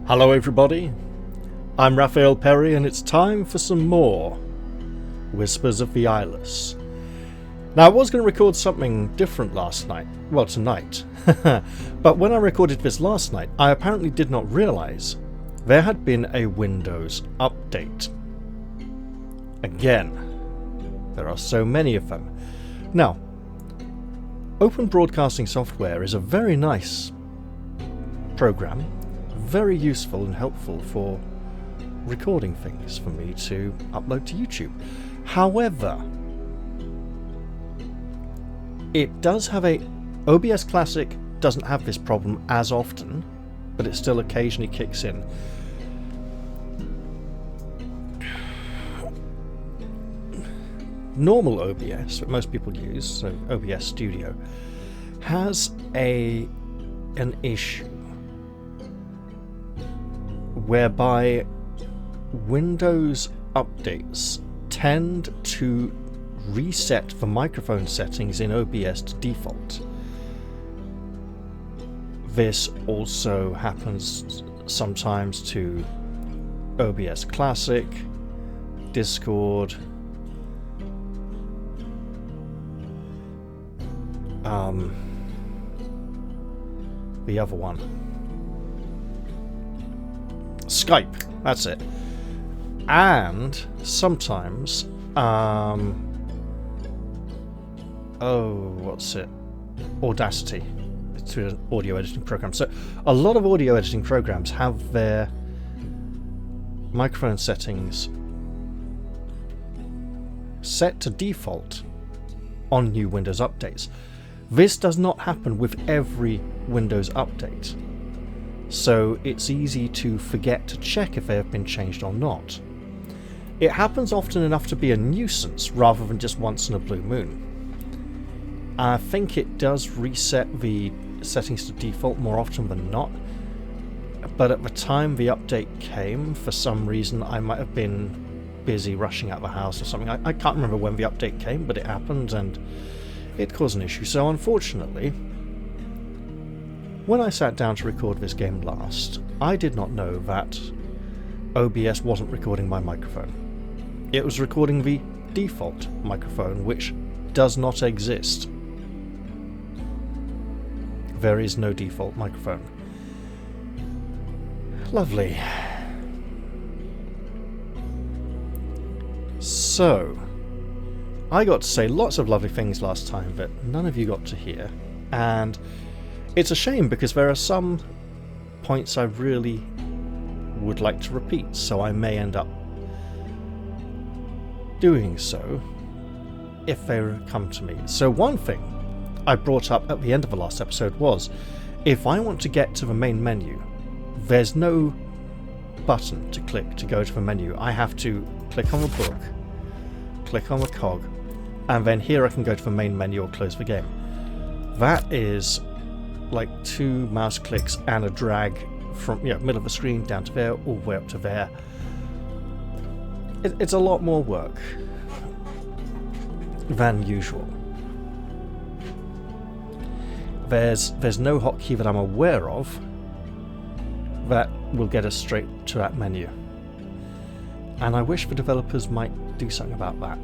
Hello everybody, I'm Raphael Perry and it's time for some more Whispers of the Eyeless. Now I was going to record something different last night, well tonight, but when I recorded this last night I apparently did not realise there had been a Windows update. Again, there are so many of them. Now, Open Broadcasting Software is a very nice program, very useful and helpful for recording things for me to upload to YouTube. However, it does have OBS Classic doesn't have this problem as often, but it still occasionally kicks in. Normal OBS, that most people use, so OBS Studio, has an issue whereby Windows updates tend to reset the microphone settings in OBS to default. This also happens sometimes to OBS Classic, Discord, the other one, Skype, that's it. And sometimes, Audacity. It's an audio editing program. So a lot of audio editing programs have their microphone settings set to default on new Windows updates. This does not happen with every Windows update, so it's easy to forget to check if they have been changed or not. It happens often enough to be a nuisance rather than just once in a blue moon. I think it does reset the settings to default more often than not, but at the time the update came, for some reason I might have been busy rushing out of the house or something. I can't remember when the update came, but it happened and it caused an issue. So unfortunately, when I sat down to record this game last, I did not know that OBS wasn't recording my microphone. It was recording the default microphone, which does not exist. There is no default microphone. Lovely. So, I got to say lots of lovely things last time that none of you got to hear, and it's a shame because there are some points I really would like to repeat, so I may end up doing so if they come to me. So one thing I brought up at the end of the last episode was, if I want to get to the main menu, there's no button to click to go to the menu. I have to click on the book, click on the cog, and then here I can go to the main menu or close the game. That is like 2 mouse clicks and a drag from middle of the screen down to there, all the way up to there. It's a lot more work than usual. There's no hotkey that I'm aware of that will get us straight to that menu, and I wish the developers might do something about that.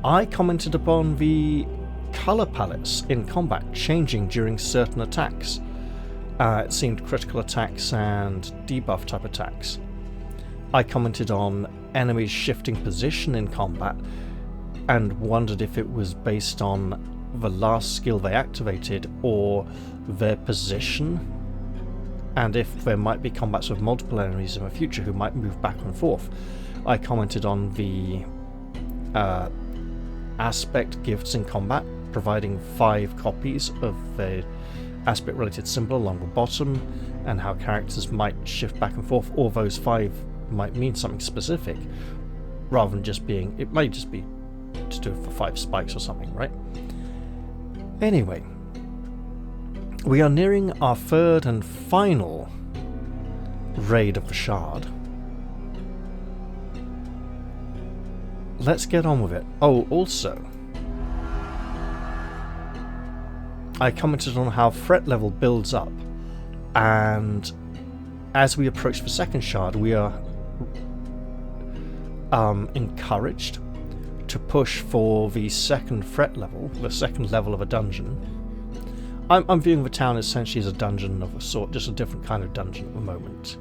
I commented upon the colour palettes in combat changing during certain attacks. It seemed critical attacks and debuff type attacks. I commented on enemies shifting position in combat and wondered if it was based on the last skill they activated or their position, and if there might be combats with multiple enemies in the future who might move back and forth. I commented on the aspect gifts in combat, providing 5 copies of the aspect related symbol along the bottom, and how characters might shift back and forth, or those 5 might mean something specific rather than just being, it might just be to do it for 5 spikes or something, right? Anyway, we are nearing our 3rd and final raid of the Shard. Let's get on with it. Oh, also, I commented on how threat level builds up, and as we approach the second shard, we are encouraged to push for the second threat level, the second level of a dungeon. I'm viewing the town essentially as a dungeon of a sort, just a different kind of dungeon at the moment.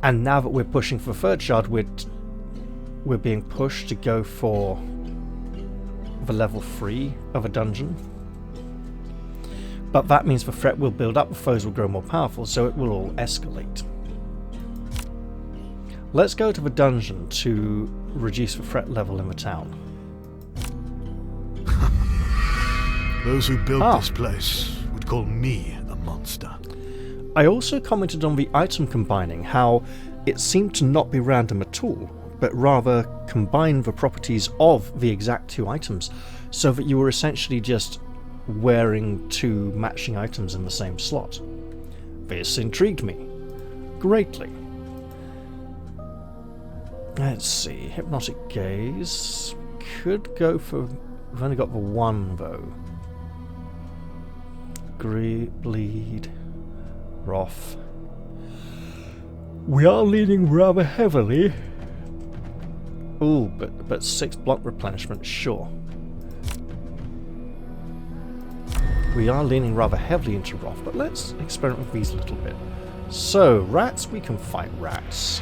And now that we're pushing for the third shard, we're being pushed to go for the level 3 of a dungeon. But that means the threat will build up, the foes will grow more powerful, so it will all escalate. Let's go to the dungeon to reduce the threat level in the town. Those who built this place would call me a monster. I also commented on the item combining, how it seemed to not be random at all, but rather combine the properties of the exact two items, so that you were essentially just wearing two matching items in the same slot. This intrigued me greatly. Let's see, Hypnotic Gaze. Could go for... I've only got the one though. Bleed. Wrath. We are leaning rather heavily. Ooh, but 6 block replenishment, sure. We are leaning rather heavily into Wrath, but let's experiment with these a little bit. So, rats, we can fight rats.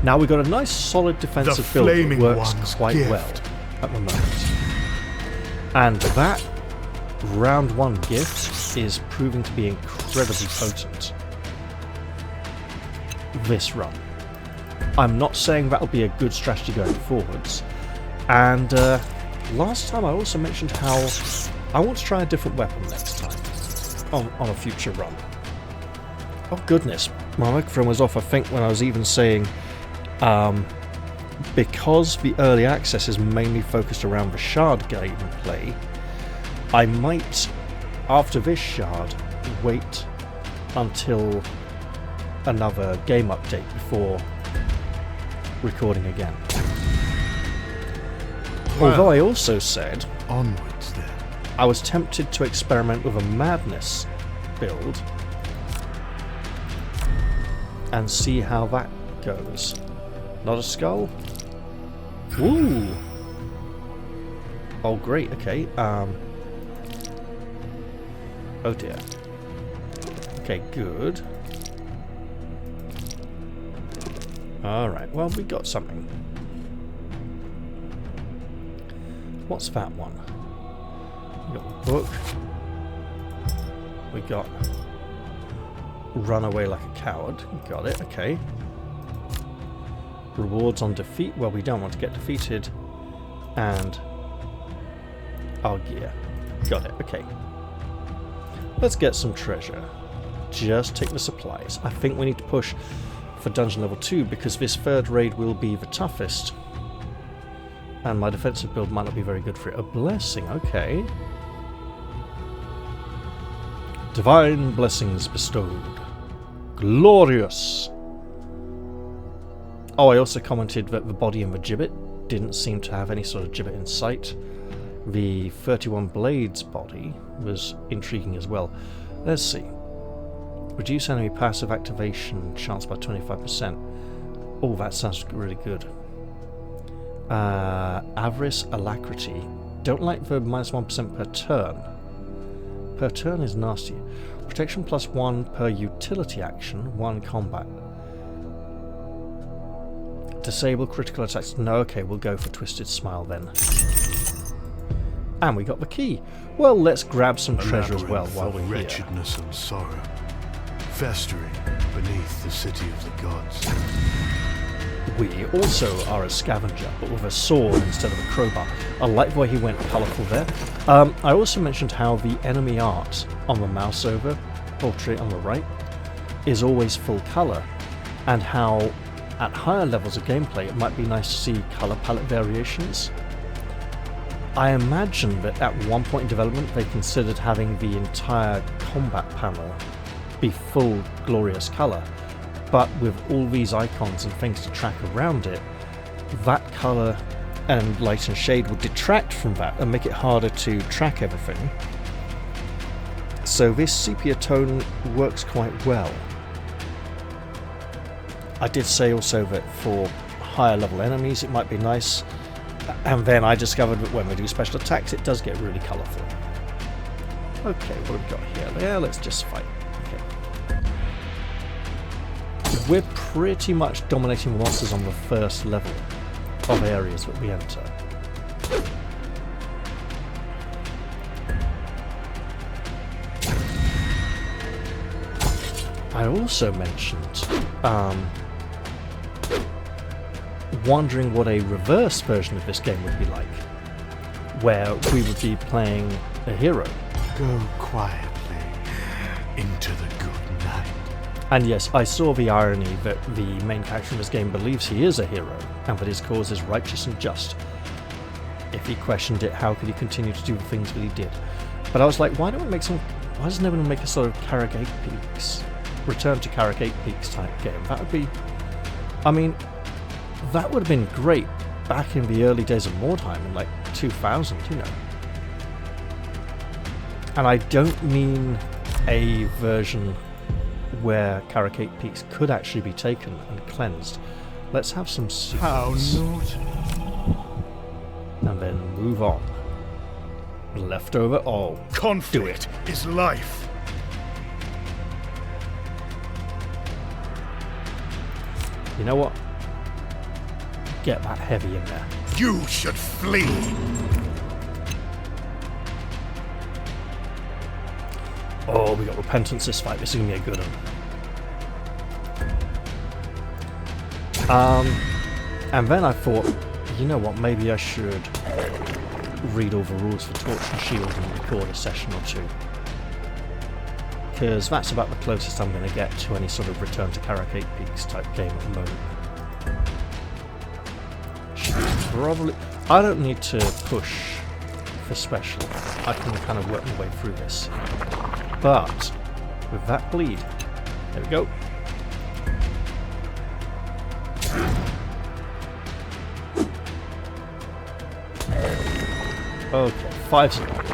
Now we've got a nice solid defensive build that works quite well at the moment. And that round 1 gift is proving to be incredibly potent this run. I'm not saying that'll be a good strategy going forwards. And last time I also mentioned how I want to try a different weapon next time on a future run. Oh goodness, my microphone was off I think when I was even saying because the early access is mainly focused around the shard gameplay, I might, after this shard, wait until another game update before recording again. Well, although I also said onwards then. I was tempted to experiment with a madness build and see how that goes. Not a skull? Ooh! Oh great, okay. Oh dear. Okay, good. Alright, well we got something. What's that one? We got the book. We got Run Away Like a Coward. Got it, okay. Rewards on defeat. Well, we don't want to get defeated. And our gear. Got it, okay. Let's get some treasure. Just take the supplies. I think we need to push for dungeon level 2 because this third raid will be the toughest. And my defensive build might not be very good for it. A blessing, okay. Divine blessings bestowed. Glorious! Oh, I also commented that the body in the gibbet didn't seem to have any sort of gibbet in sight. The 31 Blades body was intriguing as well. Let's see. Reduce enemy passive activation chance by 25%. Oh, that sounds really good. Avarice, Alacrity. Don't like the -1% per turn. Per turn is nasty. Protection +1 per utility action, 1 combat. Disable critical attacks. No, okay, we'll go for Twisted Smile then. And we got the key. Well, let's grab some treasure as well while we're here. Wretchedness and sorrow, festering beneath the city of the gods. We also are a scavenger, but with a sword instead of a crowbar. I like the way he went colourful there. I also mentioned how the enemy art on the mouse over portrait on the right is always full colour, and how at higher levels of gameplay it might be nice to see colour palette variations. I imagine that at one point in development they considered having the entire combat panel be full glorious colour, but with all these icons and things to track around it, that colour and light and shade would detract from that and make it harder to track everything. So this sepia tone works quite well. I did say also that for higher level enemies it might be nice, and then I discovered that when we do special attacks it does get really colourful. Okay, what have we got here? Yeah, let's just fight. Okay. We're pretty much dominating monsters on the first level of areas that we enter. I also mentioned wondering what a reverse version of this game would be like, where we would be playing a hero. Go quietly into the good night. And yes, I saw the irony that the main character in this game believes he is a hero, and that his cause is righteous and just. If he questioned it, how could he continue to do the things that he did? But I was like, why doesn't everyone make a sort of Carragate Peaks, Return to Carragate Peaks type game? That would be, I mean, that would have been great back in the early days of Mordheim in like 2000, you know. And I don't mean a version where Carragate Peaks could actually be taken and cleansed. Let's have some secrets. How naughty. And then move on. Leftover. Oh, Conflict is life. you know what? Get that heavy in there. You should flee. Oh, we got repentance this fight. This is gonna be a good one. And then I thought, you know what? Maybe I should read all the rules for Torch and Shield and record a session or two, because that's about the closest I'm going to get to any sort of Return to Carragate Peaks type game at the moment. Probably, I don't need to push for special. I can kind of work my way through this. But with that bleed, there we go. Okay, 5 seconds.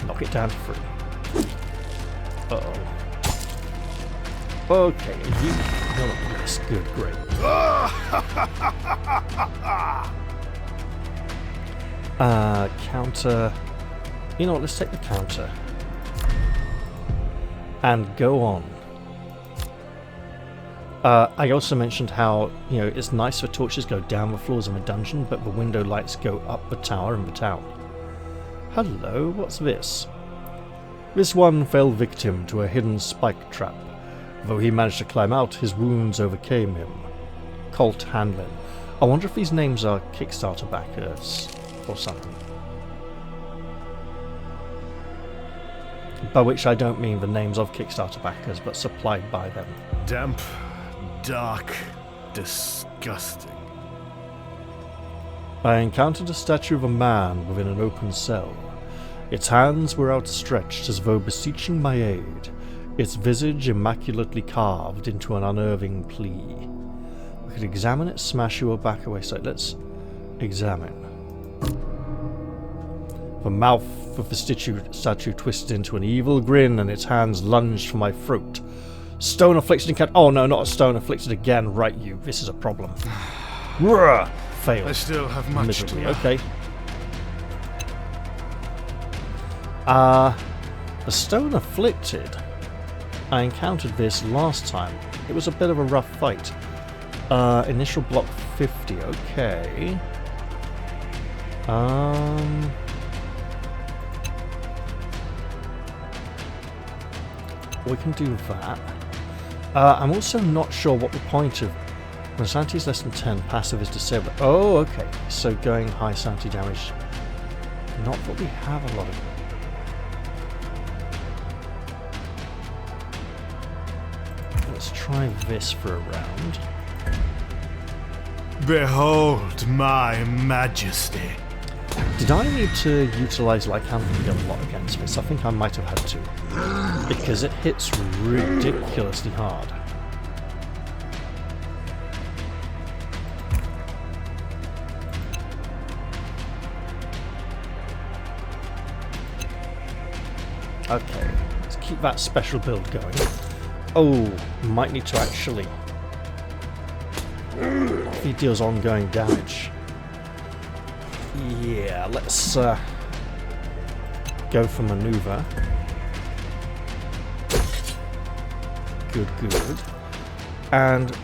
Knock it down to 3. Uh-oh. Okay, you're not this good, great. Counter. You know what, let's take the counter. And go on. I also mentioned how, you know, it's nice for torches go down the floors of a dungeon, but the window lights go up the tower in the town. Hello, what's this? This one fell victim to a hidden spike trap. Though he managed to climb out, his wounds overcame him. Colt Hanlon. I wonder if these names are Kickstarter backers or something. By which I don't mean the names of Kickstarter backers, but supplied by them. Damp, dark, disgusting. I encountered a statue of a man within an open cell. Its hands were outstretched as though beseeching my aid, its visage immaculately carved into an unnerving plea. We could examine it, smash you or back away. So let's examine. The mouth of the statue twisted into an evil grin, and its hands lunged for my throat. Stone afflicted and oh no, not a stone afflicted again. Right, you. This is a problem. Failed. I still have much miserably. to Okay. The stone afflicted. I encountered this last time. It was a bit of a rough fight. Initial block 50. Okay. We can do that. I'm also not sure what the point of when sanity is less than 10, passive is disabled. Oh, okay. So going high sanity damage. Not that we have a lot of. Let's try this for a round. Behold my majesty. Did I need to utilise light handling a lot against this? I think I might have had to. Because it hits ridiculously hard. Okay, let's keep that special build going. Oh, might need to actually... If he deals ongoing damage. Yeah, let's go for maneuver. Good, good. And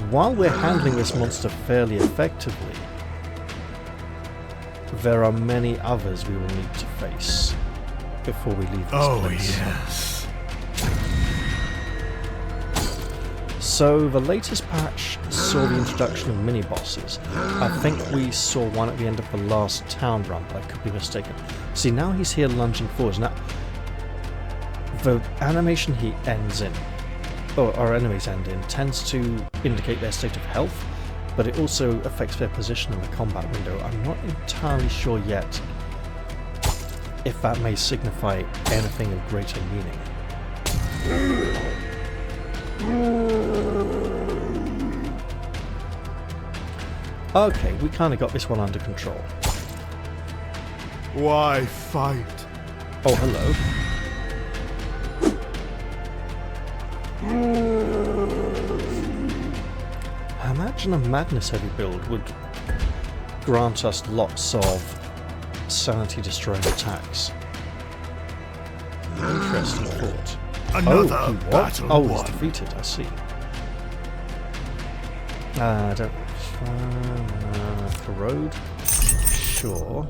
while we're handling this monster fairly effectively, there are many others we will need to face before we leave this place. Yes. So the latest patch saw the introduction of mini-bosses. I think we saw one at the end of the last town run, but I could be mistaken. See, now he's here lunging forwards. Now, the animation he ends in, or our enemies end in, tends to indicate their state of health, but it also affects their position in the combat window. I'm not entirely sure yet if that may signify anything of greater meaning. Okay, we kind of got this one under control. Why fight? Oh, hello. I imagine a madness heavy build would grant us lots of sanity destroying attacks. Interesting thought. Another he battle Oh, he's won. defeated, I see. Don't... corrode? Sure.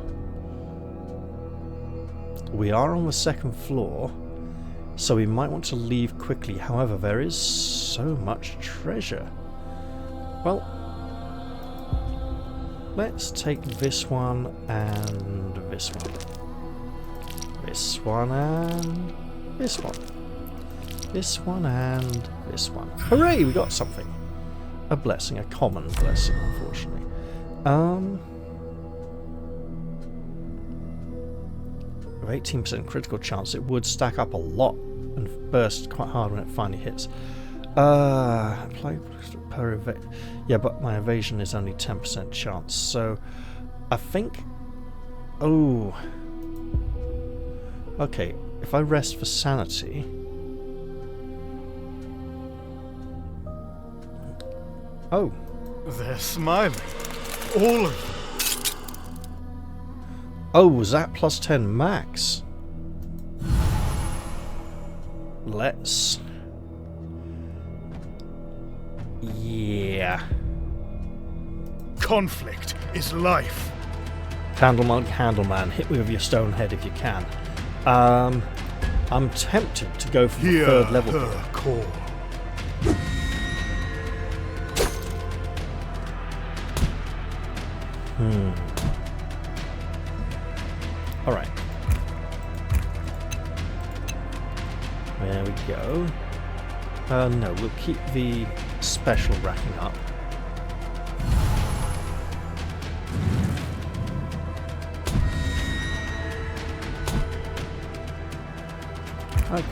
We are on the second floor, so we might want to leave quickly. However, there is so much treasure. Well, let's take this one and this one. This one and this one. This one and this one. Hooray, we got something. A blessing, a common blessing, unfortunately. With 18% critical chance, it would stack up a lot and burst quite hard when it finally hits. Apply per yeah, but my evasion is only 10% chance, so I think... Oh... Okay, if I rest for sanity... Oh. They're smiling. All of them. Oh, was that plus 10 max? Let's... Yeah. Conflict is life. Candleman, hit me with your stone head if you can. I'm tempted to go for the Hear third level. her call. Alright. There we go. No, we'll keep the special racking up. Okay.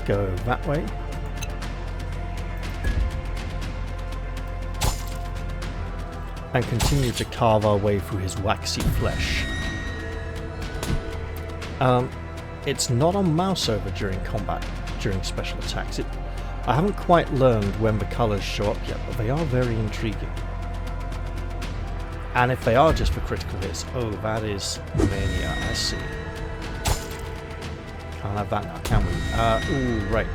Go that way. And continue to carve our way through his waxy flesh. It's not on mouse over during combat, during special attacks. I haven't quite learned when the colours show up yet, but they are very intriguing. And if they are just for critical hits, oh, that is mania, I see. Can't have that now, can we? Ooh, right.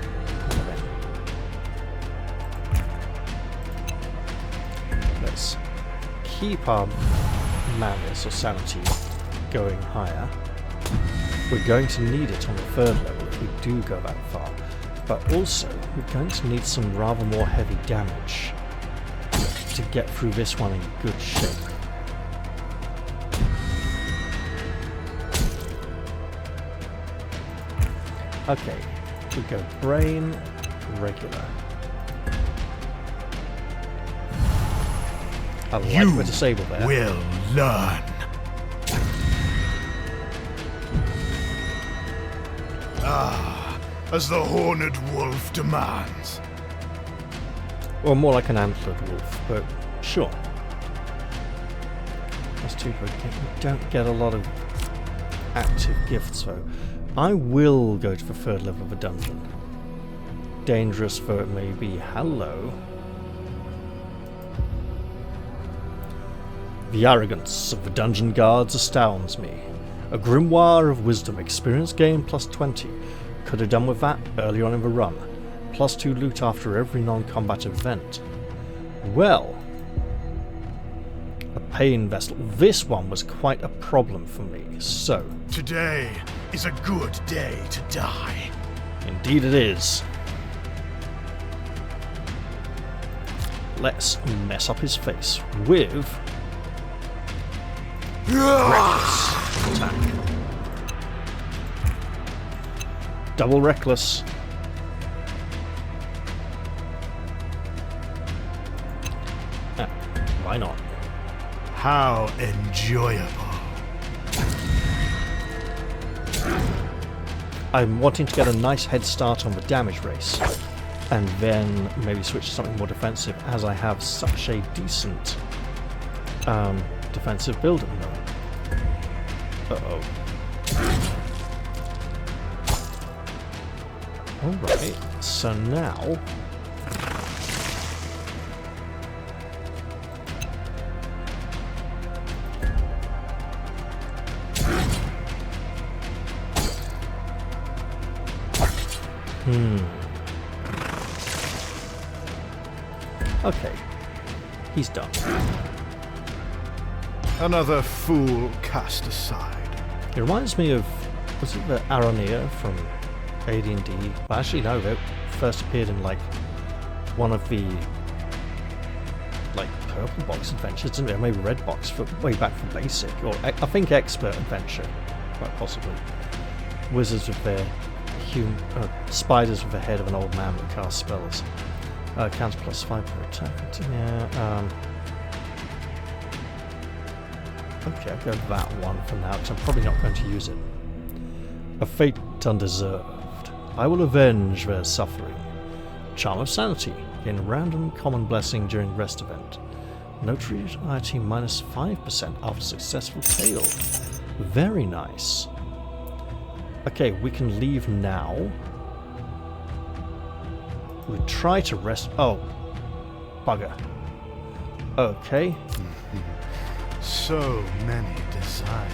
Let's keep our madness or sanity going higher. We're going to need it on the third level if we do go that far. But also, we're going to need some rather more heavy damage to get through this one in good shape. Okay, we go brain, regular. I like the disable there. Will learn. Ah, as the horned wolf demands. Or more like an antlered wolf, but sure. That's too big. We don't get a lot of active gifts though. I will go to the third level of a dungeon. Dangerous though it may be. Hello. The arrogance of the dungeon guards astounds me. A grimoire of wisdom, experience gain plus 20. Could have done with that early on in the run. Plus 2 loot after every non-combat event. Well, a pain vessel. This one was quite a problem for me, so... Today is a good day to die. Indeed it is. Let's mess up his face with... Reckless attack. Double reckless. Why not? How enjoyable. I'm wanting to get a nice head start on the damage race, and then maybe switch to something more defensive, as I have such a decent defensive build at the moment. Uh-oh. Alright, so now... Okay, he's done. Another fool cast aside. It reminds me of, was it the Aranthor from AD&D? Well, actually no, they first appeared in like one of the like purple box adventures, didn't they? Or maybe red box, for way back from basic, or I think expert adventure, quite possibly. Wizards with their spiders with the head of an old man that casts spells. Counter plus 5 per attack. Yeah. Okay, I'll go with that one for now, because I'm probably not going to use it. A fate undeserved. I will avenge their suffering. Charm of Sanity. Gain random common blessing during rest event. Notoriety minus 5% after successful tale. Very nice. Okay, we can leave now. We try to rest. Oh, bugger. Okay. So many desires.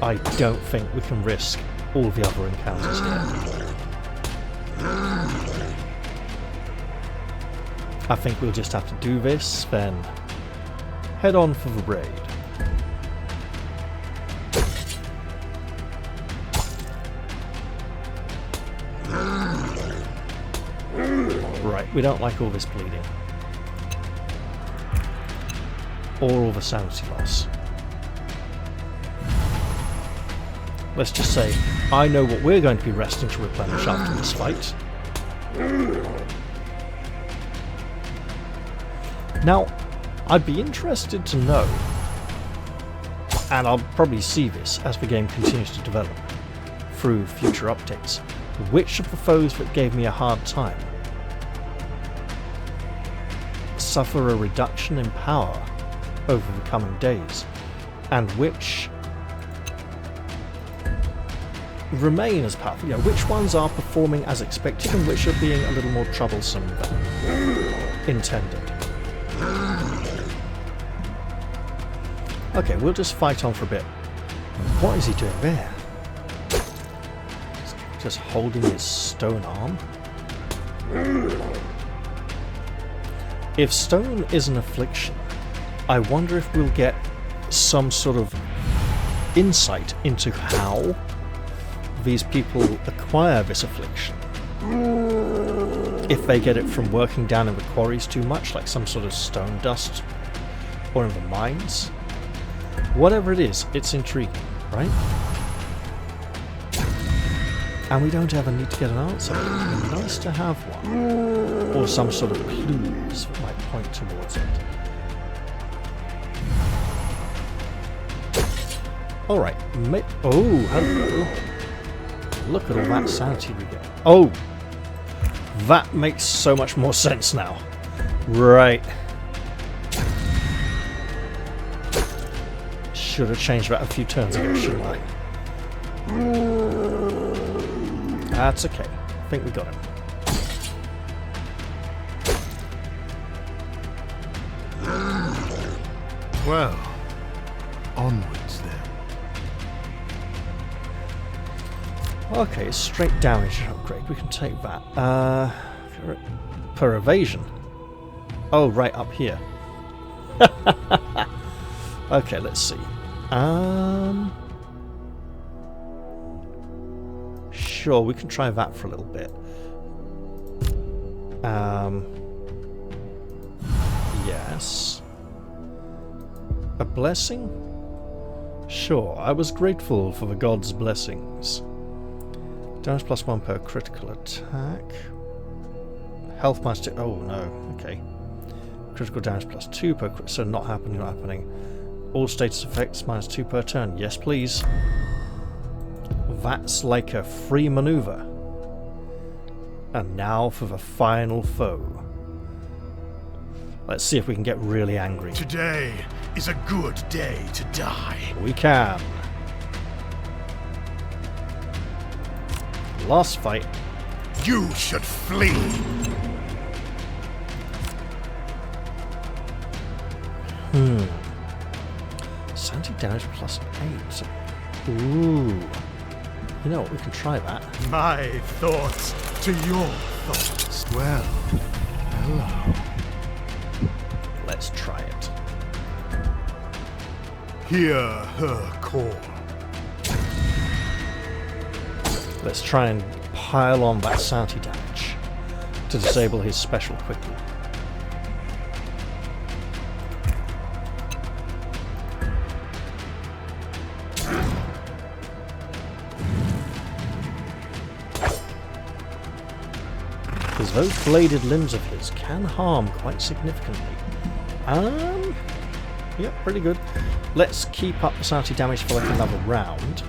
I don't think we can risk all the other encounters here. I think we'll just have to do this, then head on for the raid. Right, we don't like all this bleeding. Or all the sanity loss. Let's just say, I know what we're going to be resting to replenish after this fight. Now, I'd be interested to know, and I'll probably see this as the game continues to develop through future updates, which of the foes that gave me a hard time suffer a reduction in power over the coming days, and which remain as powerful. You know, which ones are performing as expected and which are being a little more troublesome than intended. Okay, we'll just fight on for a bit. What is he doing there? Just holding his stone arm? If stone is an affliction, I wonder if we'll get some sort of insight into how these people acquire this affliction. If they get it from working down in the quarries too much, like some sort of stone dust, or in the mines. Whatever it is, it's intriguing, right? And we don't ever need to get an answer. It's nice to have one. Or some sort of clues that might point towards it. Alright, oh, hello. Look at all that sanity we get. Oh! That makes so much more sense now. Right. Should have changed that a few turns ago, shouldn't I? That's okay. I think we got him. Well, onwards then. Okay, straight damage upgrade. We can take that. Per evasion. Oh, right up here. Okay, let's see. Sure, we can try that for a little bit. Yes. A blessing? Sure, I was grateful for the god's blessings. Damage +1 per critical attack. Health -2. Oh no, okay. Critical damage +2 per crit. So not happening, not happening. All status effects -2 per turn. Yes, please. That's like a free maneuver. And now for the final foe. Let's see if we can get really angry. Today is a good day to die. We can. Last fight. You should flee. Sanity damage +8. Ooh. You know what, we can try that. My thoughts to your thoughts. Well, hello. Let's try it. Hear her call. Let's try and pile on that sanity damage to disable his special quickly. Because those bladed limbs of his can harm quite significantly. Yeah, pretty good. Let's keep up the sanity damage for like another round.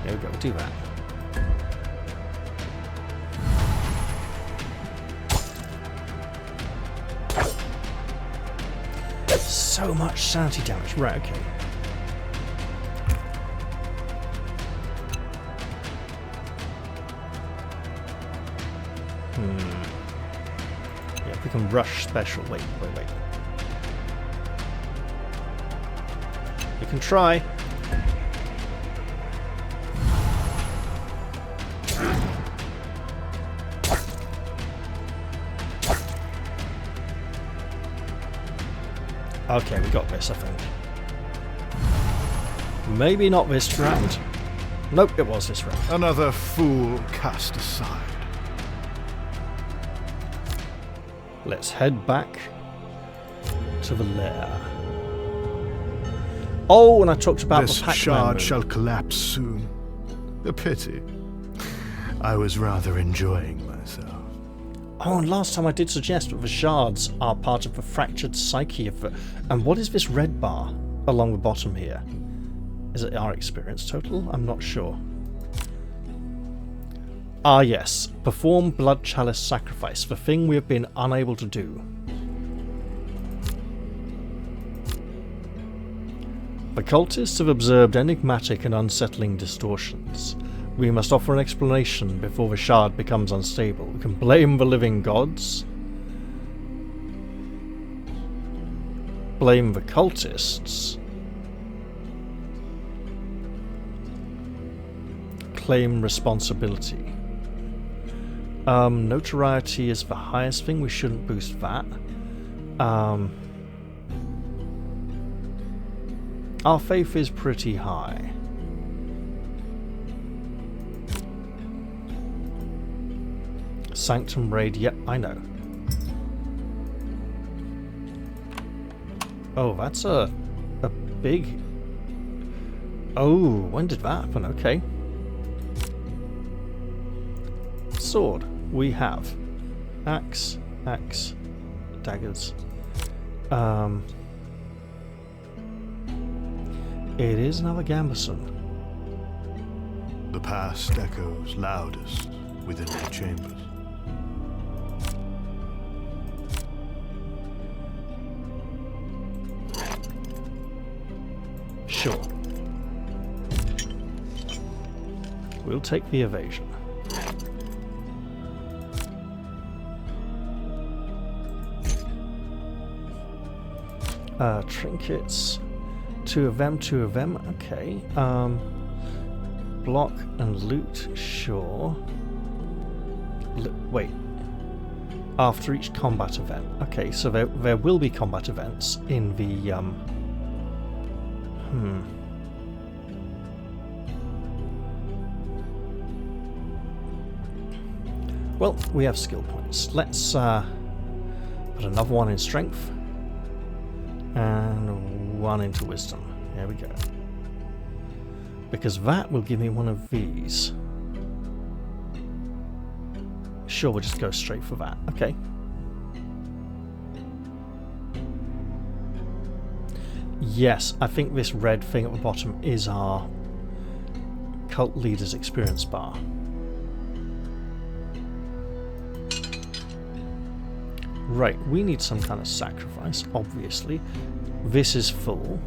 There we go, we'll do that. So much sanity damage. Right, okay. Yeah, we can rush special. Wait. You can try. Okay, we got this, I think. Maybe not this round. Nope, it was this round. Another fool cast aside. Let's head back to the lair. Oh, and I talked about This the Pac-Man shard move. shall collapse soon. A pity. I was rather enjoying myself. Oh, and last time I did suggest that the shards are part of the fractured psyche of the... And what is this red bar along the bottom here? Is it our experience total? I'm not sure. Ah yes, perform blood chalice sacrifice, the thing we have been unable to do. The cultists have observed enigmatic and unsettling distortions. We must offer an explanation before the shard becomes unstable. We can blame the living gods. Blame the cultists. Claim responsibility. Notoriety is the highest thing. We shouldn't boost that. Our faith is pretty high. Sanctum raid, yep, I know. Oh, that's a big... Oh, when did that happen? Okay. Sword, we have. Axe, axe, daggers. It is another gambeson. The past echoes loudest within the chambers. Sure. We'll take the evasion. Trinkets. Two of them, okay. Block and loot, sure. Wait. After each combat event. Okay, so there will be combat events in the, Well, we have skill points. Let's put another one in strength. And one into wisdom. There we go. Because that will give me one of these. Sure, we'll just go straight for that. Okay. Yes, I think this red thing at the bottom is our cult leader's experience bar. Right, we need some kind of sacrifice, obviously. This is full.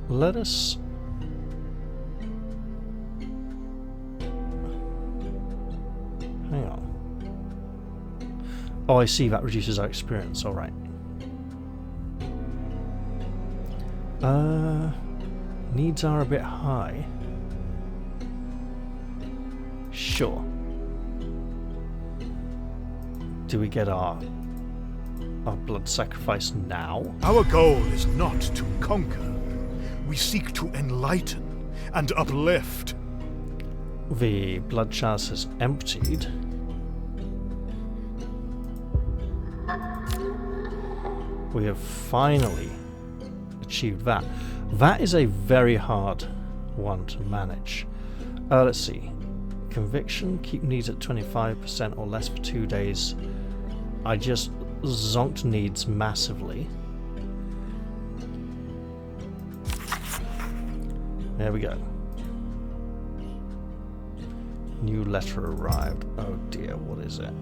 Let us... Hang on. Oh, I see, that reduces our experience, alright. Needs are a bit high. Sure. Do we get our blood sacrifice now? Our goal is not to conquer. We seek to enlighten and uplift. The blood chalice has emptied. We have finally achieved that. That is a very hard one to manage. Let's see. Conviction, keep needs at 25% or less for 2 days. I just zonked needs massively. There we go. New letter arrived. Oh dear, what is it?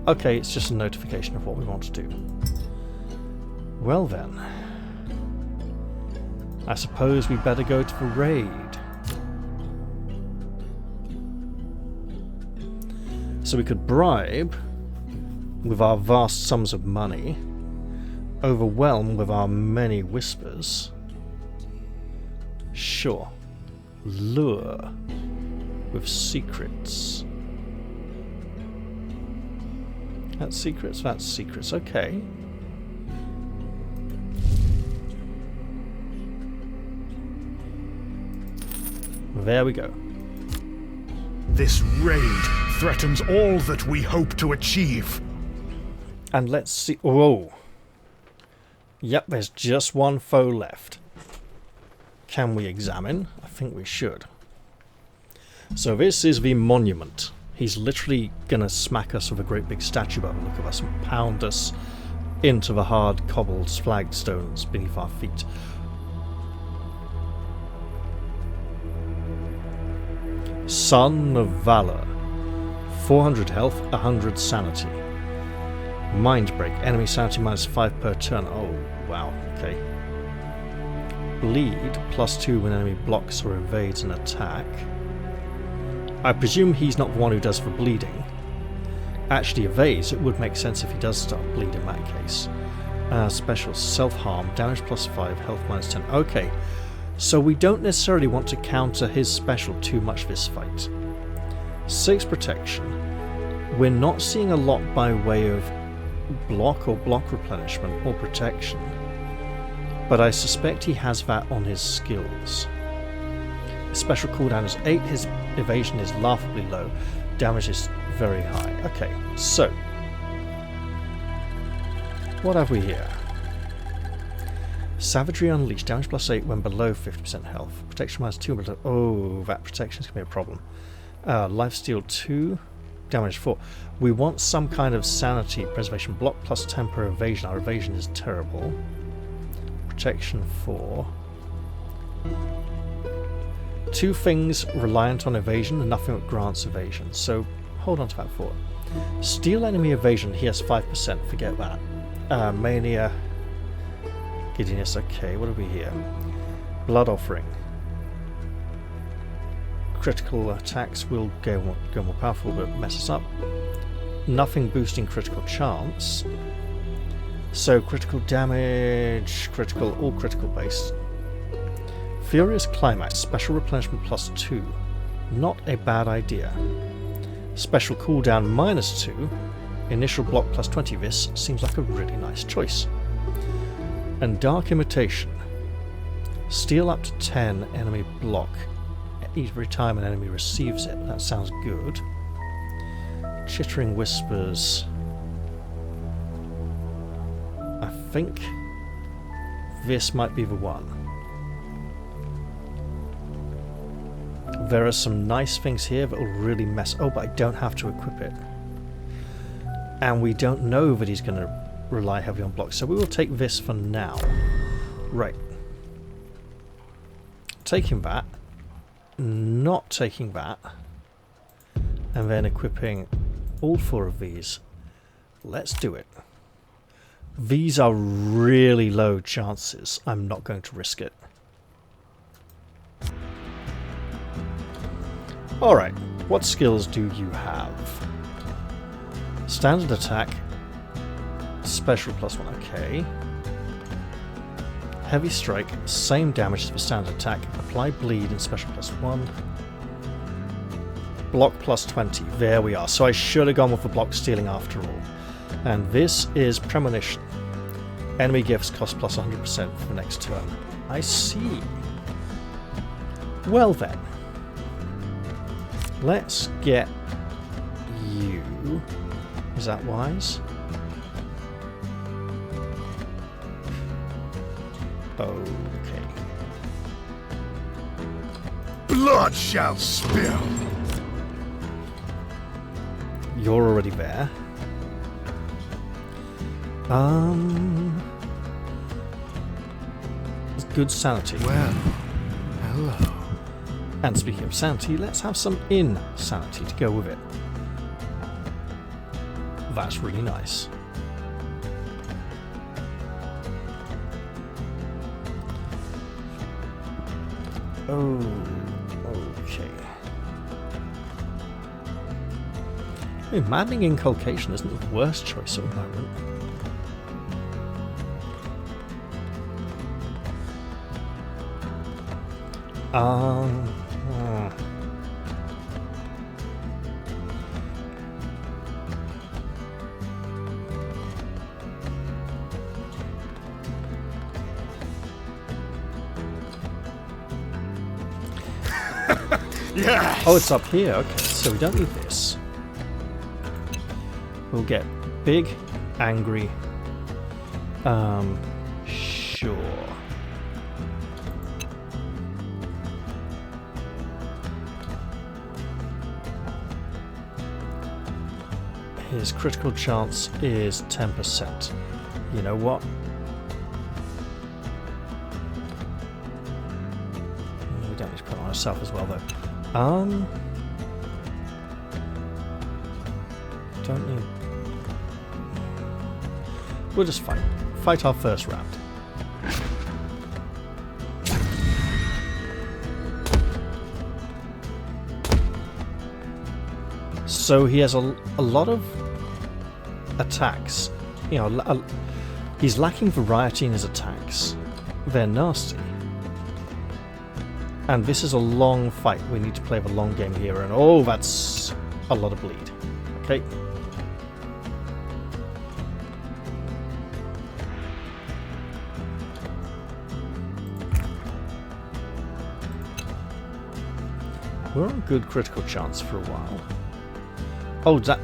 Okay, it's just a notification of what we want to do. Well then, I suppose we better go to the raid. So we could bribe with our vast sums of money, overwhelm with our many whispers. Sure. Lure with secrets. That's secrets, okay. There we go. This raid threatens all that we hope to achieve. And let's see... Whoa. Yep, there's just one foe left. Can we examine? I think we should. So this is the monument. He's literally going to smack us with a great big statue by the look of us and pound us into the hard cobbled flagstones beneath our feet. Son of Valor. 400 health, 100 sanity. Mind Break. Enemy sanity -5 per turn. Oh, wow. Okay. Bleed. +2 when enemy blocks or evades an attack. I presume he's not the one who does the bleeding. Actually evades. It would make sense if he does start bleeding in that case. Special. Self-harm. Damage +5. Health -10. Okay. So we don't necessarily want to counter his special too much this fight. 6 protection. We're not seeing a lot by way of block or block replenishment or protection. But I suspect he has that on his skills. His special cooldown is 8, his evasion is laughably low, damage is very high. Okay, so what have we here? Savagery Unleashed. Damage plus 8 when below 50% health. Protection minus 2 below... Oh, that protection's going to be a problem. Lifesteal 2. Damage 4. We want some kind of sanity preservation. Block plus temper evasion. Our evasion is terrible. Protection 4. 2 things reliant on evasion and nothing that grants evasion. So hold on to that thought. Steal enemy evasion. He has 5%. Forget that. Mania. Giddiness. Okay, what are we here? Blood Offering. Critical attacks will go more powerful but mess us up. Nothing boosting critical chance. So critical damage, critical, all critical based. Furious Climax, special replenishment plus 2. Not a bad idea. Special cooldown minus 2. Initial block plus 20. This seems like a really nice choice. And Dark Imitation. Steal up to 10 enemy block every time an enemy receives it. That sounds good. Chittering Whispers. I think this might be the one. There are some nice things here that will really mess... Oh, but I don't have to equip it. And we don't know that he's going to rely heavily on blocks, so we will take this for now. Right. Taking that. Not taking that. And then equipping all 4 of these. Let's do it. These are really low chances. I'm not going to risk it. Alright, what skills do you have? Standard attack. Special plus 1, okay. Heavy strike, same damage as the standard attack. Apply bleed and special plus 1. Block plus 20, there we are. So I should have gone with the block stealing after all. And this is Premonition. Enemy gifts cost plus 100% for the next turn. I see. Well then. Let's get you. Is that wise? Okay. Blood shall spill. You're already there. Good sanity. Well, hello. And speaking of sanity, let's have some insanity to go with it. That's really nice. Oh, okay. I mean, Maddening Inculcation isn't the worst choice at the moment. Yes. Oh, it's up here. Okay, so we don't need this. We'll get big, angry. Sure. His critical chance is 10%. You know what? We don't need to put it on ourselves as well, though. Don't need... We'll just fight. Fight our first round. So he has a lot of attacks. You know, he's lacking variety in his attacks. They're nasty. And this is a long fight. We need to play the long game here. And oh, that's a lot of bleed. Okay. We're on good critical chance for a while. Oh, that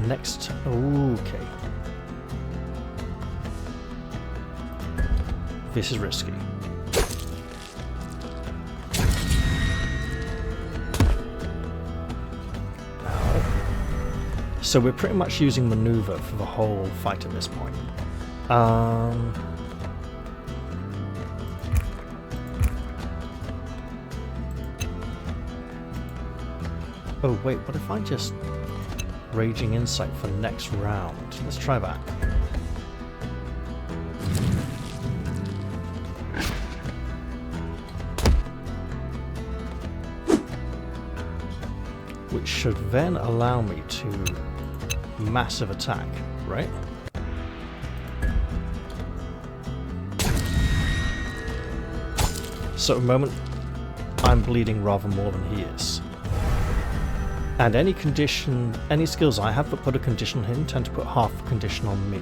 next. Okay. This is risky. So we're pretty much using maneuver for the whole fight at this point. Oh wait, what if I just Raging Insight for next round? Let's try that. Which should then allow me to massive attack, right? So at the moment, I'm bleeding rather more than he is. And any condition, any skills I have that put a condition on him tend to put half the condition on me.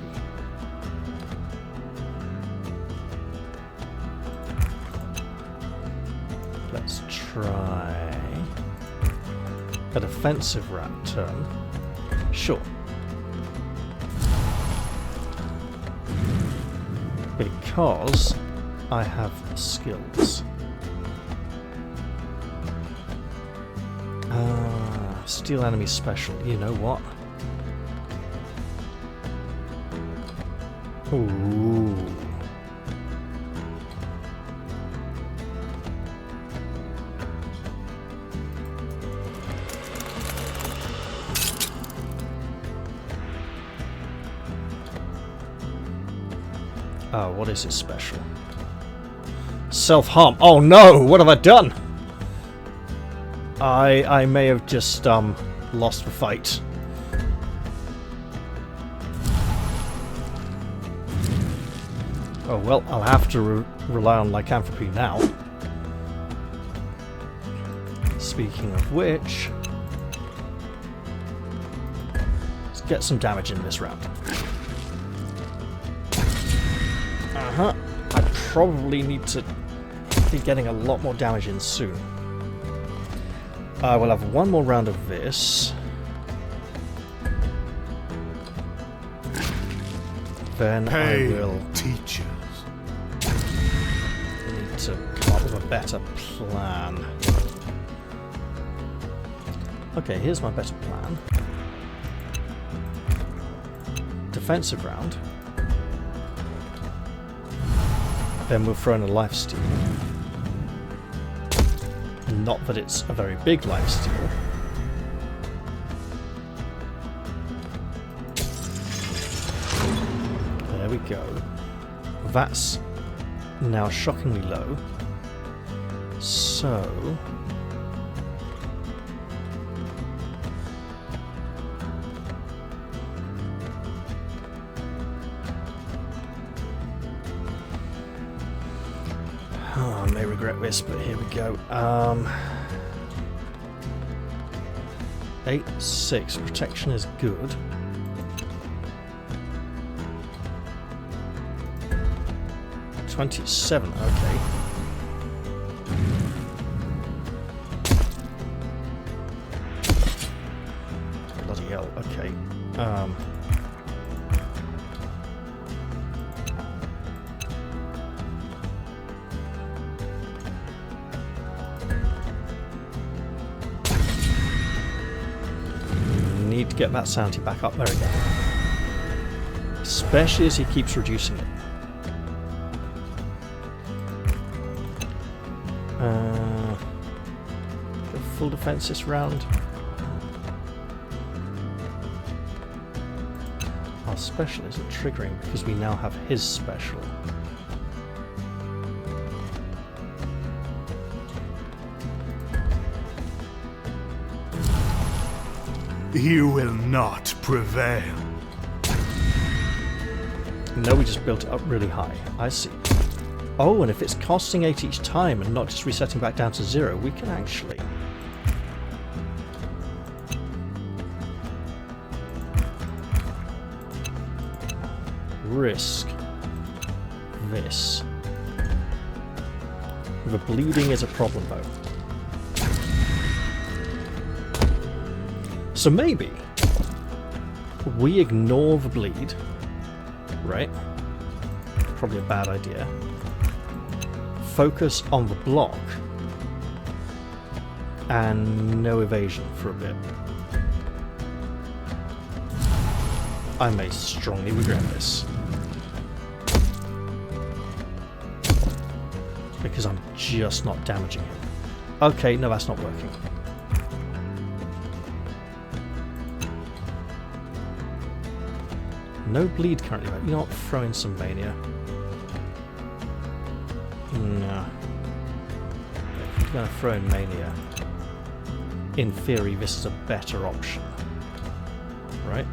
Let's try a defensive round turn. Sure. Because I have skills. Steal enemy special. You know what? Ooh. Oh, what is his special? Self-harm. Oh no! What have I done? I may have just lost the fight. Oh well, I'll have to rely on lycanthropy now. Speaking of which, let's get some damage in this round. I probably need to be getting a lot more damage in soon. I will have one more round of this. Then I will teachers. need to come up with a better plan. Okay, here's my better plan. Defensive round. Then we'll throw in a lifesteal. Not that it's a very big lifesteal. There we go. That's now shockingly low. So... oh, I may regret this, but here we go. 8, 6. Protection is good. $27, okay. Bloody hell, okay. Need to get that sanity back up there again. Especially as he keeps reducing it. Full defense this round. Our special isn't triggering because we now have his special. You will not prevail. No, we just built it up really high. I see. Oh, and if it's costing 8 each time and not just resetting back down to 0, we can actually... risk this. The bleeding is a problem though. So maybe we ignore the bleed, right? Probably a bad idea. focus on the block and no evasion for a bit. I may strongly regret this. Because I'm just not damaging him. Okay, no, that's not working. No bleed currently, but you know what? Throw in some mania. No. If you're going to throw in mania, in theory, this is a better option. Right?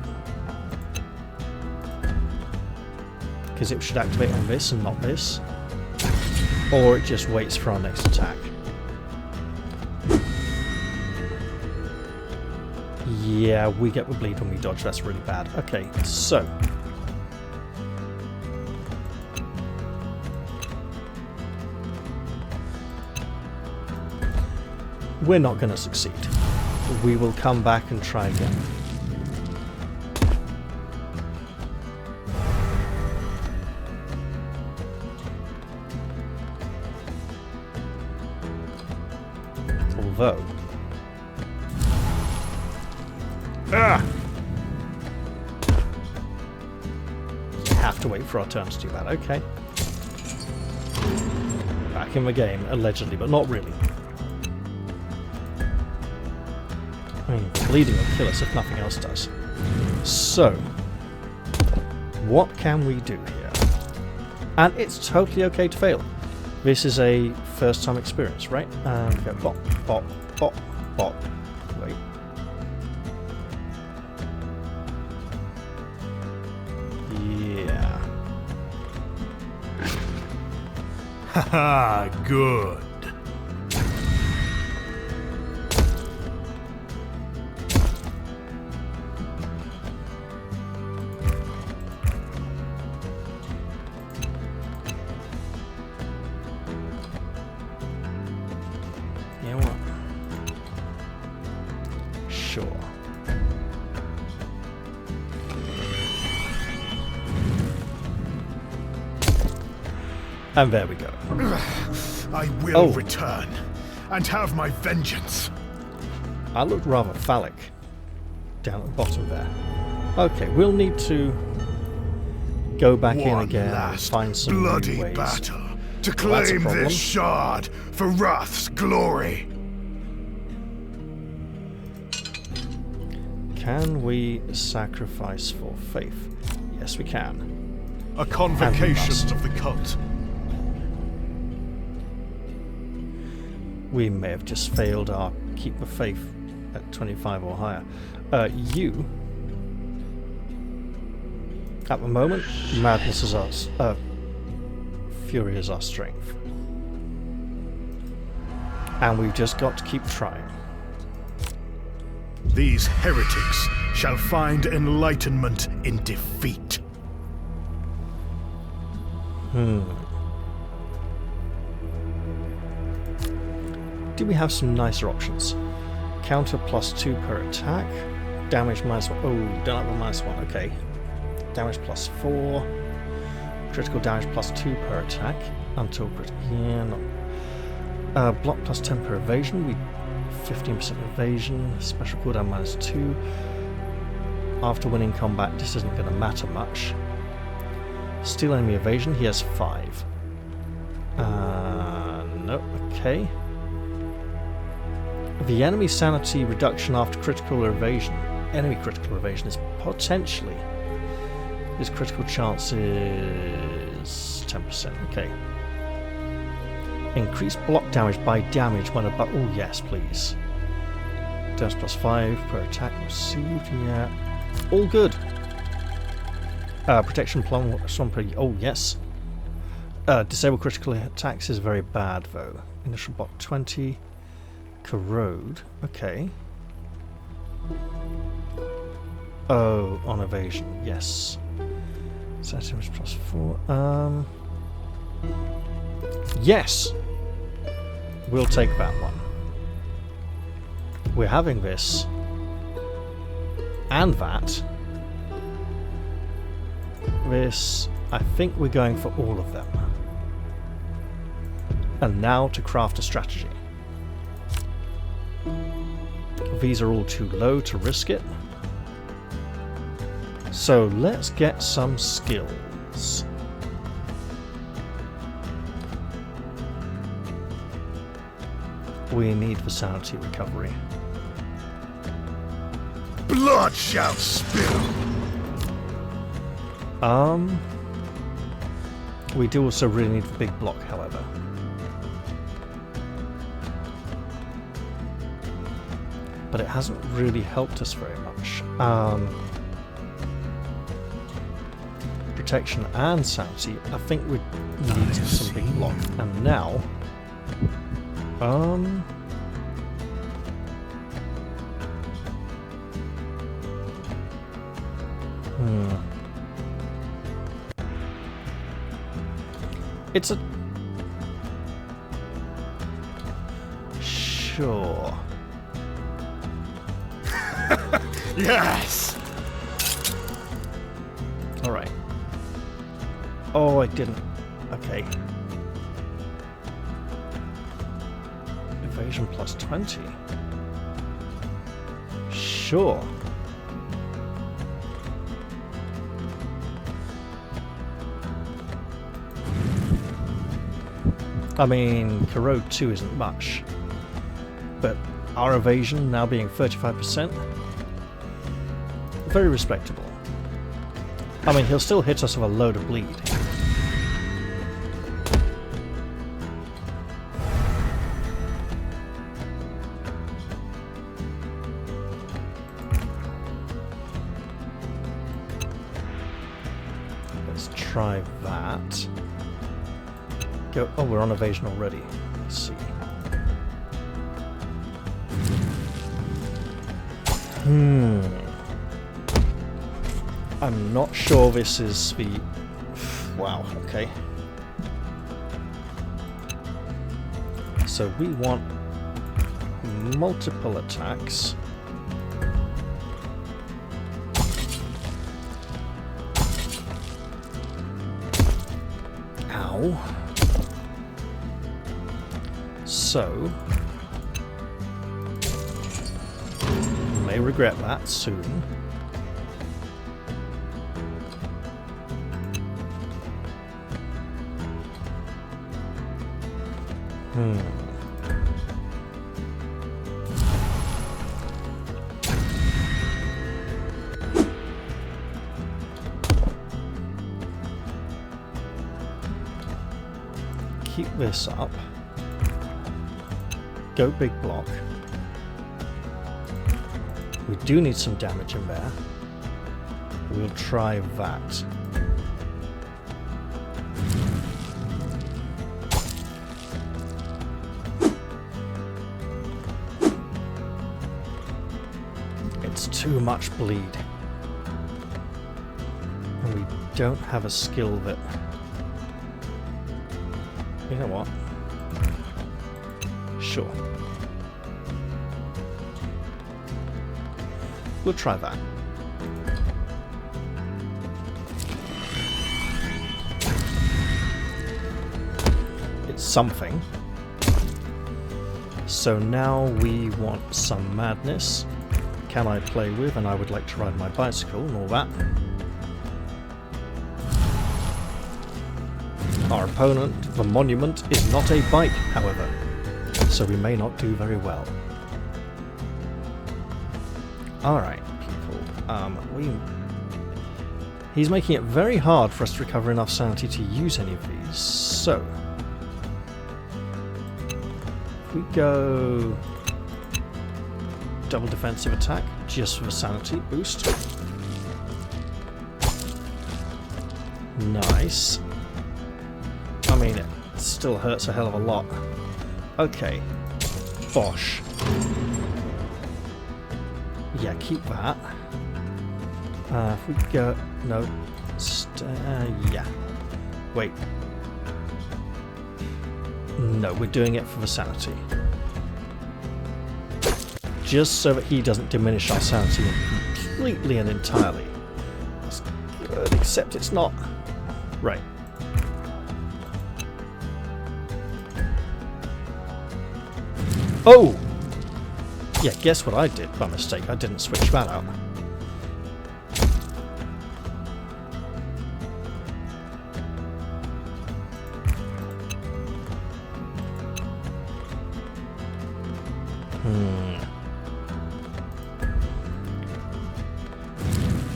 Because it should activate on this and not this. Or it just waits for our next attack. Yeah, we get the bleed when we dodge. That's really bad. Okay, so... we're not going to succeed. We will come back and try again. Although... have to wait for our turn to do that. Okay. Back in the game, allegedly, but not really. I mean, bleeding will kill us if nothing else does. So, what can we do here? And it's totally okay to fail. This is a first-time experience, right? And we go bop, bop, bop, bop. Wait. Yeah. Haha, good. You know what? Sure. And there we go. I will return and have my vengeance. I looked rather phallic down at the bottom there. Okay, we'll need to go back in again and find some bloody new ways. battle to Well, that's a claim problem. this shard for Wrath's glory. Can we sacrifice for faith? Yes, we can. A convocation of the cult. We may have just failed our keep the faith at 25 or higher. You, at the moment, madness is our fury is our strength. And we've just got to keep trying. These heretics shall find enlightenment in defeat. Do we have some nicer options? Counter +2 per attack. Damage -1. Oh, don't have a -1. Okay. Damage +4. Critical damage +2 per attack. Until critical. Yeah, not. Block +10 per evasion. We 15% evasion. Special cooldown -2. After winning combat, this isn't going to matter much. Steal enemy evasion. He has 5. No. Okay. The enemy sanity reduction after critical evasion. Enemy critical evasion is potentially. His critical chance is 10%. Okay. Increase block damage by damage when above. Oh, yes, please. Damage +5 per attack received. Yeah. All good. Protection +1 per. Oh, yes. Disable critical attacks is very bad, though. Initial block 20. Corrode. Okay. Oh, on evasion. Yes. Set damage +4. Yes! We'll take that one. We're having this. And that. This. I think we're going for all of them. And now to craft a strategy. These are all too low to risk it. So let's get some skills. We need the sanity recovery. Blood shall spill. We do also really need the big block, however. But it hasn't really helped us very much. Protection and sanity, I think we need some big block. And now, it's a... Sure. Yes! Alright. Oh, I didn't. Okay. Evasion plus 20. Sure. I mean, corrode 2 isn't much, but our evasion now being 35%, very respectable. I mean, he'll still hit us with a load of bleed. Let's try that. Go. Oh, we're on evasion already. Let's see. I'm not sure this is the... Wow, okay. So we want multiple attacks. Ow. So... you may regret that soon. Keep this up. Go big block. We do need some damage in there. We'll try that. It's too much bleed. And we don't have a skill that... You know what? Sure. We'll try that. It's something. So now we want some madness. Can I play with? And I would like to ride my bicycle and all that. Our opponent, the monument, is not a bike, however, so we may not do very well. Alright, people. He's making it very hard for us to recover enough sanity to use any of these, so... If we go... double defensive attack, just for the sanity boost. Nice. I mean, it still hurts a hell of a lot. Okay. Bosh. Yeah, keep that. If we go... No. Yeah. Wait. No, we're doing it for the sanity. Just so that he doesn't diminish our sanity completely and entirely. That's good, except it's not. Right. Oh! Yeah, guess what I did by mistake? I didn't switch that out.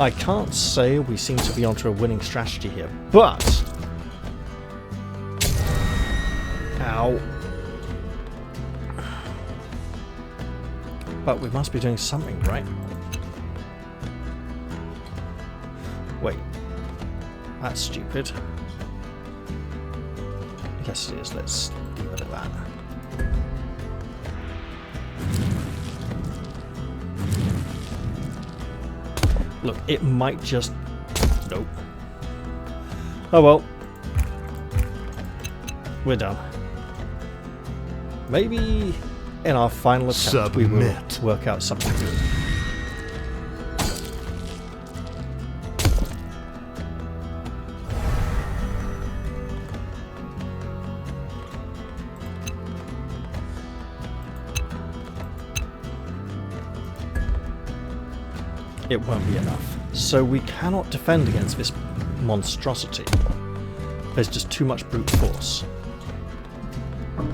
I can't say we seem to be onto a winning strategy here, but... Ow. But we must be doing something, right? Wait. That's stupid. Yes, it is. Let's leave it at that. Look, it might just... Nope. Oh well. We're done. Maybe in our final attempt we will work out something good. It won't be enough. So we cannot defend against this monstrosity. There's just too much brute force.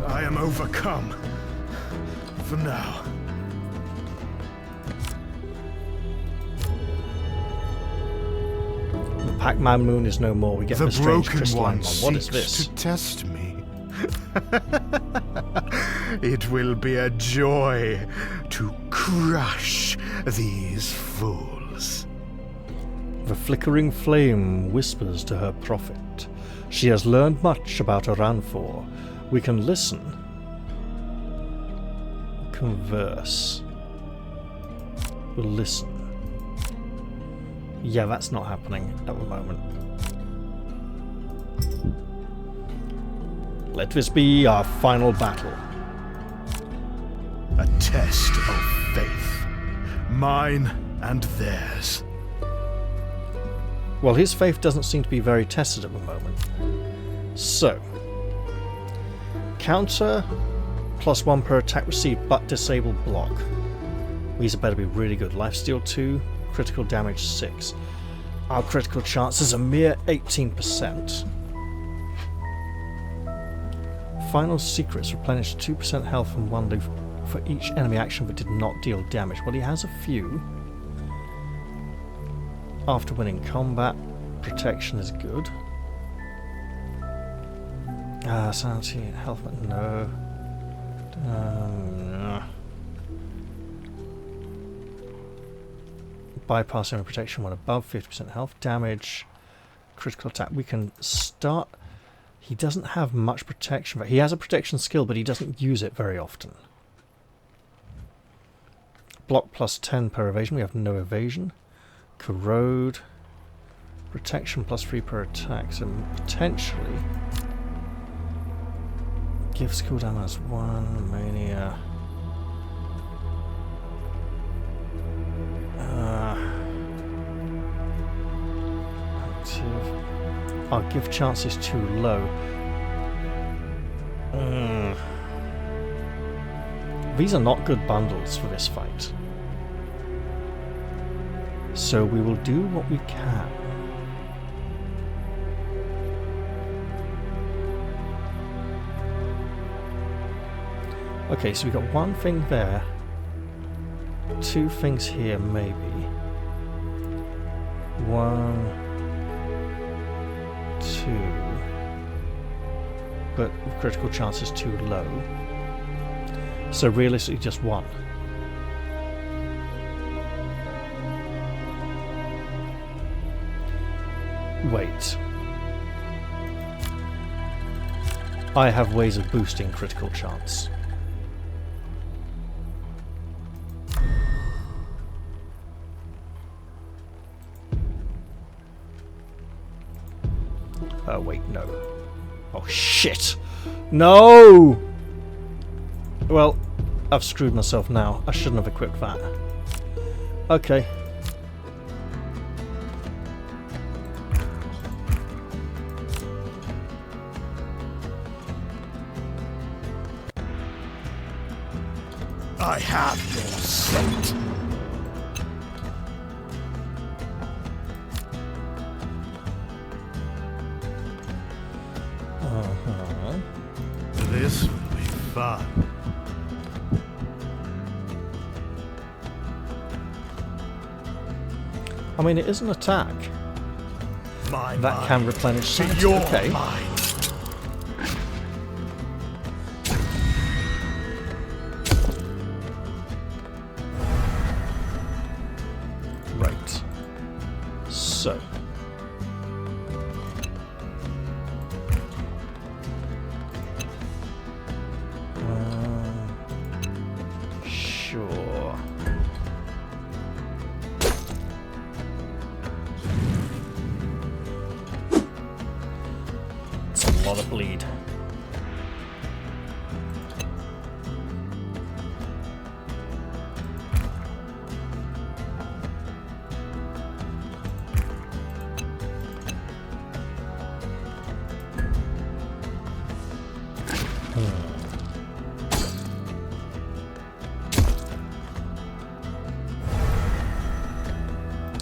I am overcome. For now. The Pac-Man moon is no more. We get the strange crystalline one. What is this? To test me. It will be a joy to crush these fools. The flickering flame whispers to her prophet. She has learned much about Aranthor. We can listen. Converse. We'll listen. Yeah, that's not happening at the moment. Let this be our final battle. A test of faith. Mine and theirs. Well, his faith doesn't seem to be very tested at the moment. So, counter +1 per attack received but disabled block. These are better be really good. Lifesteal 2, critical damage 6. Our critical chance is a mere 18%. Final secrets replenish 2% health from 1 loop for each enemy action but did not deal damage. Well, he has a few. After winning combat, protection is good. Sanity, health, no. Bypassing protection when above 50% health, damage, critical attack. We can start. He doesn't have much protection, but he has a protection skill, but he doesn't use it very often. Block +10 per evasion. We have no evasion. Corrode. Protection +3 per attack. So potentially. Gives cooldown -1. Mania. Active. Our gift chance is too low. These are not good bundles for this fight. So we will do what we can. Okay, so we've got one thing there. 2 things here, maybe. 1, 2. But the critical chance is too low. So realistically just 1. Wait. I have ways of boosting critical chance. Oh wait, no. Oh shit! No! Well, I've screwed myself now. I shouldn't have equipped that. Okay. I have your scent. This will be fun. I mean, it is an attack. My That mind can replenish to sanity. your Okay. mind. Right. So. Sure. It's a lot of bleed.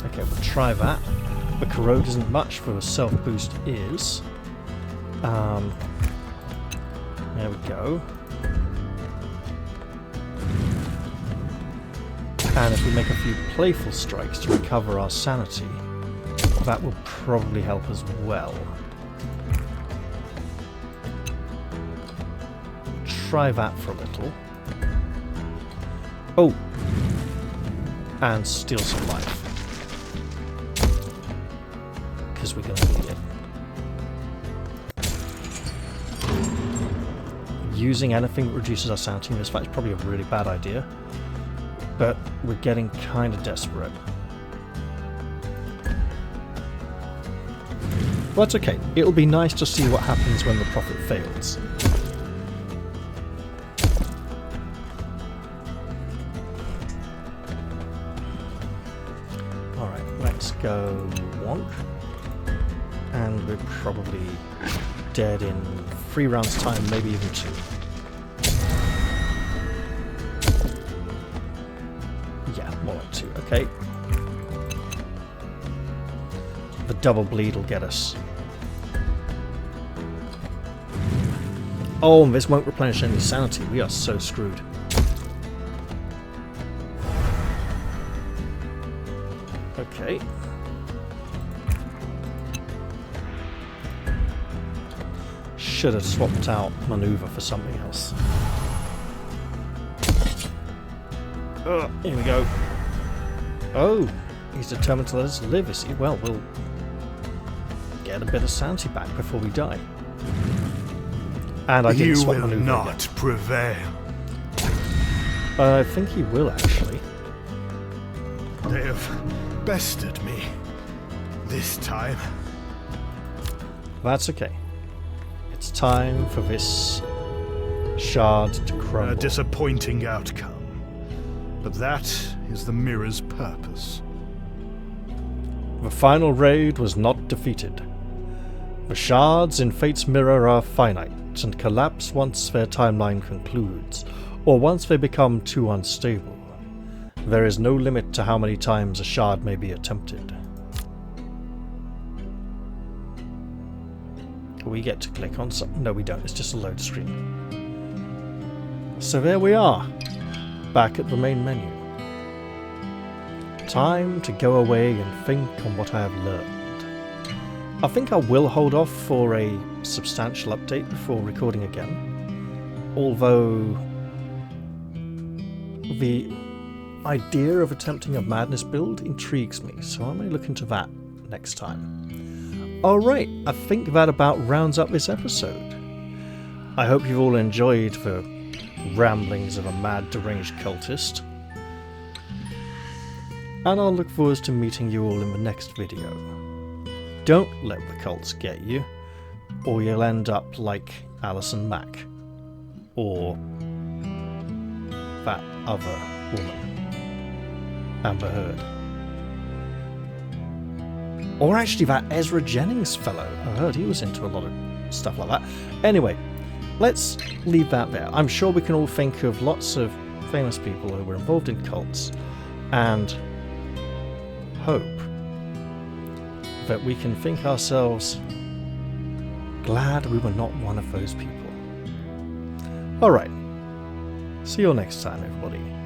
Okay, we'll try that. The corrode isn't much, for a self-boost is. There we go. And if we make a few playful strikes to recover our sanity, that will probably help as well. Try that for a little. Oh! And steal some life. Because we're going to need it. Using anything that reduces our sanity in this fight is probably a really bad idea. But we're getting kind of desperate. But that's okay. It'll be nice to see what happens when the prophet fails. Alright, let's go wonk. And we're probably dead in 3 rounds time, maybe even 2. Yeah, more like 2, okay. The double bleed will get us. Oh, and this won't replenish any sanity. We are so screwed. Okay. Should have swapped out maneuver for something else. Here we go. Oh, he's determined to let us live, is he? Well, we'll get a bit of sanity back before we die. And I didn't swap maneuver. You will not prevail. I think he will, actually. They have bested me. This time. That's okay. It's time for this shard to crumble. A disappointing outcome. But that is the mirror's purpose. The final raid was not defeated. The shards in Fate's mirror are finite and collapse once their timeline concludes, or once they become too unstable. There is no limit to how many times a shard may be attempted. We get to click on something. No, we don't. It's just a load screen. So there we are. Back at the main menu. Time to go away and think on what I have learned. I think I will hold off for a substantial update before recording again. Although the idea of attempting a madness build intrigues me, so I may look into that next time. Alright, I think that about rounds up this episode. I hope you've all enjoyed the ramblings of a mad, deranged cultist. And I'll look forward to meeting you all in the next video. Don't let the cults get you, or you'll end up like Alison Mack. Or that other woman. Amber Heard. Or actually that Ezra Jennings fellow. I heard he was into a lot of stuff like that. Anyway, let's leave that there. I'm sure we can all think of lots of famous people who were involved in cults, and hope that we can think ourselves glad we were not one of those people. Alright, see you all next time, everybody.